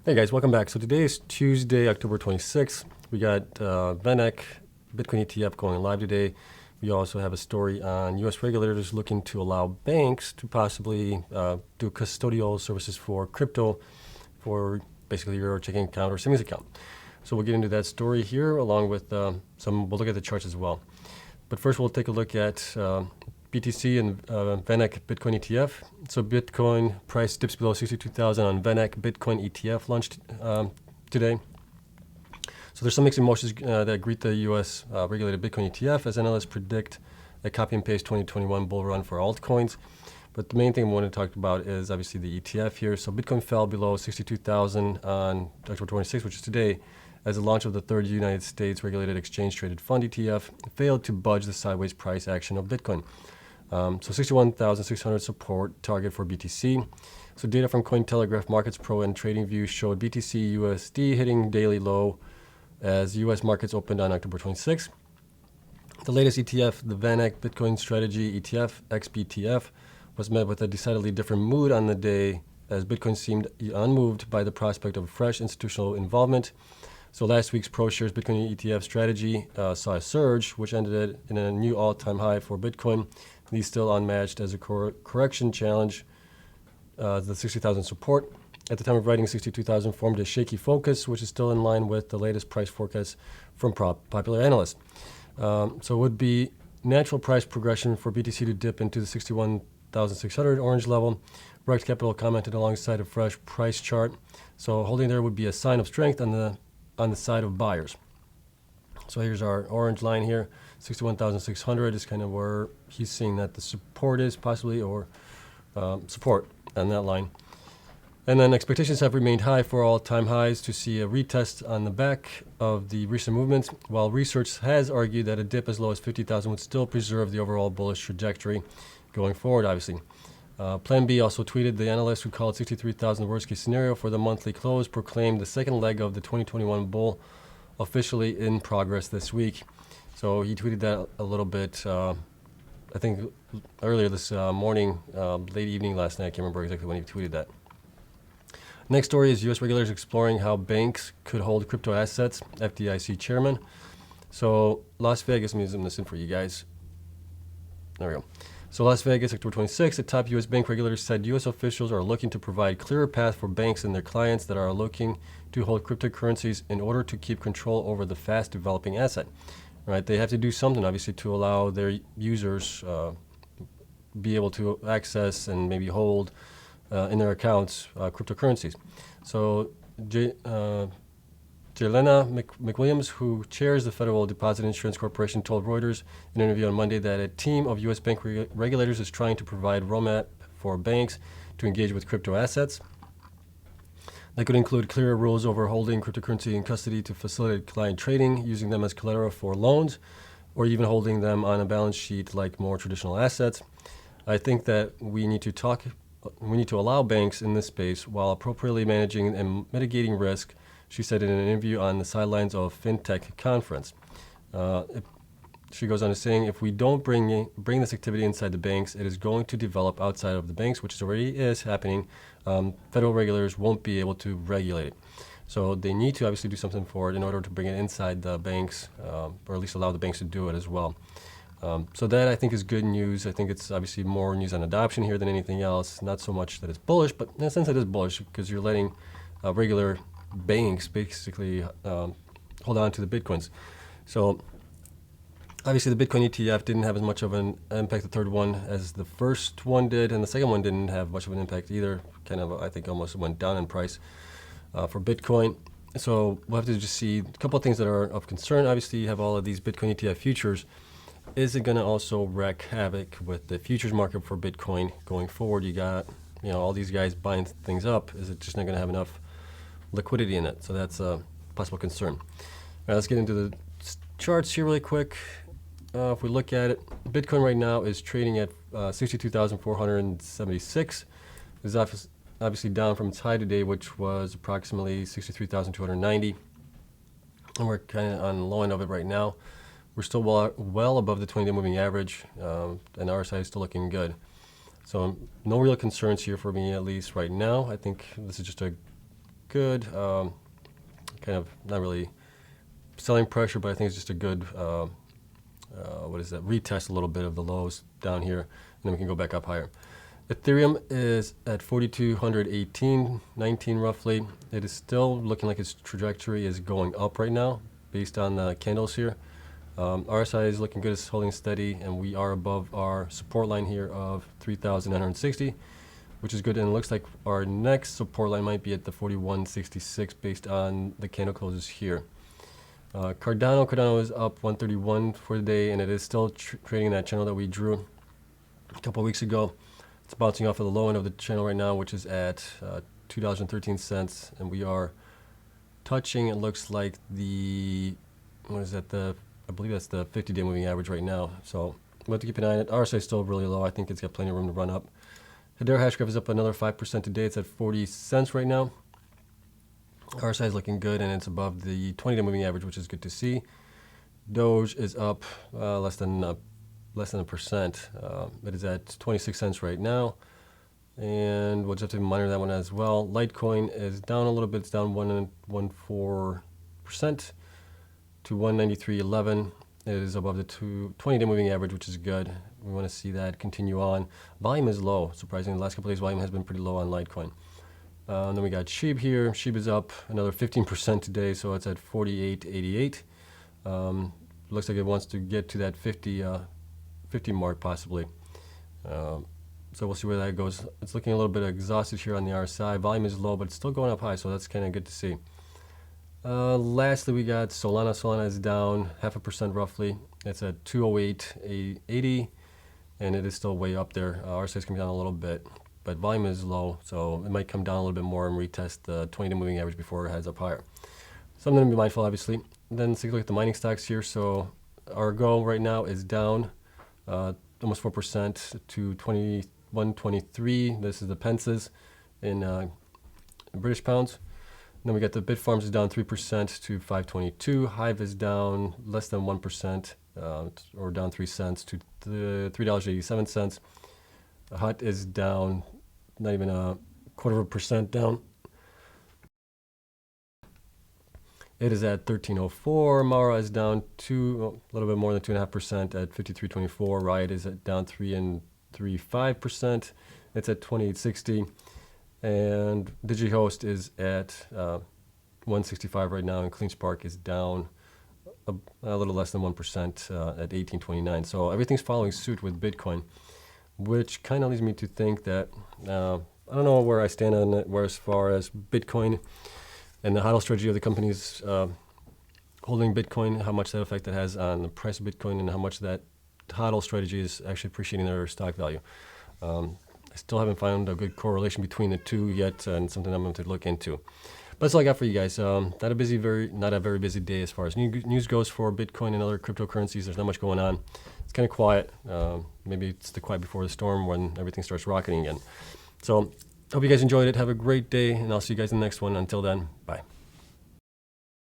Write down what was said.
Hey guys, welcome back. So today is Tuesday, October 26th. We got VanEck Bitcoin ETF going live today. We also have a story on U.S. regulators looking to allow banks to possibly do custodial services for crypto for basically your checking account or savings account. So we'll get into that story here along with we'll look at the charts as well. But first we'll take a look at BTC and VanEck Bitcoin ETF. So Bitcoin price dips below 62,000 on VanEck Bitcoin ETF launched today. So there's some mixed emotions that greet the U.S. Regulated Bitcoin ETF as analysts predict a copy and paste 2021 bull run for altcoins. But the main thing I want to talk about is obviously the ETF here. So Bitcoin fell below 62,000 on October 26th, which is today, as the launch of the third United States regulated exchange-traded fund ETF failed to budge the sideways price action of Bitcoin. So 61,600 support target for BTC. So data from Cointelegraph Markets Pro and TradingView showed BTC USD hitting daily low as U.S. markets opened on October 26th. The latest ETF, the VanEck Bitcoin Strategy ETF, XBTF, was met with a decidedly different mood on the day as Bitcoin seemed unmoved by the prospect of fresh institutional involvement. So last week's ProShares Bitcoin ETF strategy saw a surge, which ended in a new all-time high for Bitcoin. These still unmatched as a correction challenge. The 60,000 support at the time of writing, 62,000 formed a shaky focus, which is still in line with the latest price forecast from popular analysts. So it would be natural price progression for BTC to dip into the 61,600 orange level. Rex Capital commented alongside a fresh price chart. So holding there would be a sign of strength on the side of buyers. So here's our orange line here. 61,600 is kind of where he's seeing that the support is possibly, or support on that line. And then expectations have remained high for all-time highs to see a retest on the back of the recent movements, while research has argued that a dip as low as 50,000 would still preserve the overall bullish trajectory going forward, obviously. Plan B also tweeted the analyst who called 63,000 the worst-case scenario for the monthly close proclaimed the second leg of the 2021 bull officially in progress this week. So he tweeted that a little bit, I think earlier this morning, late evening last night. I can't remember exactly when he tweeted that. Next story is U.S. regulators exploring how banks could hold crypto assets, FDIC chairman. So Las Vegas, let me zoom this in for you guys. There we go. So Las Vegas, October 26th, the top U.S. bank regulators said U.S. officials are looking to provide clearer path for banks and their clients that are looking to hold cryptocurrencies in order to keep control over the fast developing asset. Right? They have to do something, obviously, to allow their users be able to access and maybe hold in their accounts cryptocurrencies. So Jelena McWilliams, who chairs the Federal Deposit Insurance Corporation, told Reuters in an interview on Monday that a team of U.S. bank regulators is trying to provide roadmap for banks to engage with crypto assets. That could include clearer rules over holding cryptocurrency in custody to facilitate client trading, using them as collateral for loans, or even holding them on a balance sheet like more traditional assets. I think that we need to allow banks in this space while appropriately managing and mitigating risk, she said in an interview on the sidelines of FinTech conference. She goes on to saying, if we don't bring this activity inside the banks, it is going to develop outside of the banks, which already is happening. Federal regulators won't be able to regulate it. So they need to obviously do something for it in order to bring it inside the banks, or at least allow the banks to do it as well. So that, I think, is good news. I think it's obviously more news on adoption here than anything else. Not so much that it's bullish, but in a sense it is bullish because you're letting regular banks basically hold on to the Bitcoins. So obviously the Bitcoin ETF didn't have as much of an impact, the third one, as the first one did, and the second one didn't have much of an impact either. Kind of, I think, almost went down in price for Bitcoin. So we'll have to just see a couple of things that are of concern. Obviously, you have all of these Bitcoin ETF futures. Is it going to also wreak havoc with the futures market for Bitcoin going forward? You got, all these guys buying things up. Is it just not going to have enough liquidity in it? So that's a possible concern. All right, let's get into the charts here really quick. If we look at it, Bitcoin right now is trading at 62,476. It's obviously down from its high today, which was approximately 63,290. And we're kind of on the low end of it right now. We're still well above the 20-day moving average, and our side is still looking good. So no real concerns here for me, at least right now. I think this is just a good. Kind of not really selling pressure, but I think it's just a good, retest a little bit of the lows down here, and then we can go back up higher. Ethereum is at 4,218.19 roughly. It is still looking like its trajectory is going up right now based on the candles here. RSI is looking good, it's holding steady, and we are above our support line here of 3,960, which is good. And it looks like our next support line might be at the 4166 based on the candle closes here. Cardano is up 131 for the day, and it is still trading in that channel that we drew a couple of weeks ago. It's bouncing off of the low end of the channel right now, which is at $2.13, and we are touching, it looks like I believe that's the 50-day moving average right now. So we'll have to keep an eye on it. RSI is still really low. I think it's got plenty of room to run up. Hedera hash graph is up another 5% today. It's at 40 cents right now. RSI is looking good, and it's above the 20-day moving average, which is good to see. Doge is up less than a percent. It is at 26 cents right now, and we'll just have to monitor that one as well. Litecoin is down a little bit. It's down 1.14% to 193.11. It is above the 20-day moving average, which is good. We want to see that continue on. Volume is low. Surprisingly, the last couple of days, volume has been pretty low on Litecoin. And then we got SHIB here. SHIB is up another 15% today, so it's at 48.88. Looks like it wants to get to that 50 mark possibly. So we'll see where that goes. It's looking a little bit exhausted here on the RSI. Volume is low, but it's still going up high, so that's kind of good to see. Lastly, we got Solana. Solana is down 0.5% roughly. It's at 208.80, and it is still way up there. RSI is coming down a little bit, but volume is low, so it might come down a little bit more and retest the 20-day moving average before it heads up higher. Something to be mindful, obviously. Then let's take a look at the mining stocks here. So Argo right now is down almost 4% to 21.23. This is the pences in British pounds. Then we got the Bitfarms is down 3% to 522. Hive is down less than 1%, or down 3 cents to $3.87. Hut is down not even 0.25% down. It is at 13.04. Mara is down a little bit more than 2.5% at 53.24. Riot is at down 3.35%. It's at 28.60. And DigiHost is at 165 right now, and CleanSpark is down a little less than 1% at 18.29. So everything's following suit with Bitcoin, which kind of leads me to think that I don't know where I stand on it, where as far as Bitcoin and the hodl strategy of the companies holding Bitcoin, how much that effect that has on the price of Bitcoin, and how much that hodl strategy is actually appreciating their stock value. I still haven't found a good correlation between the two yet, and something I'm going to look into. But that's all I got for you guys. Not a very busy day as far as news goes for Bitcoin and other cryptocurrencies. There's not much going on. It's kind of quiet. Maybe it's the quiet before the storm when everything starts rocketing again. So hope you guys enjoyed it. Have a great day, and I'll see you guys in the next one. Until then, bye.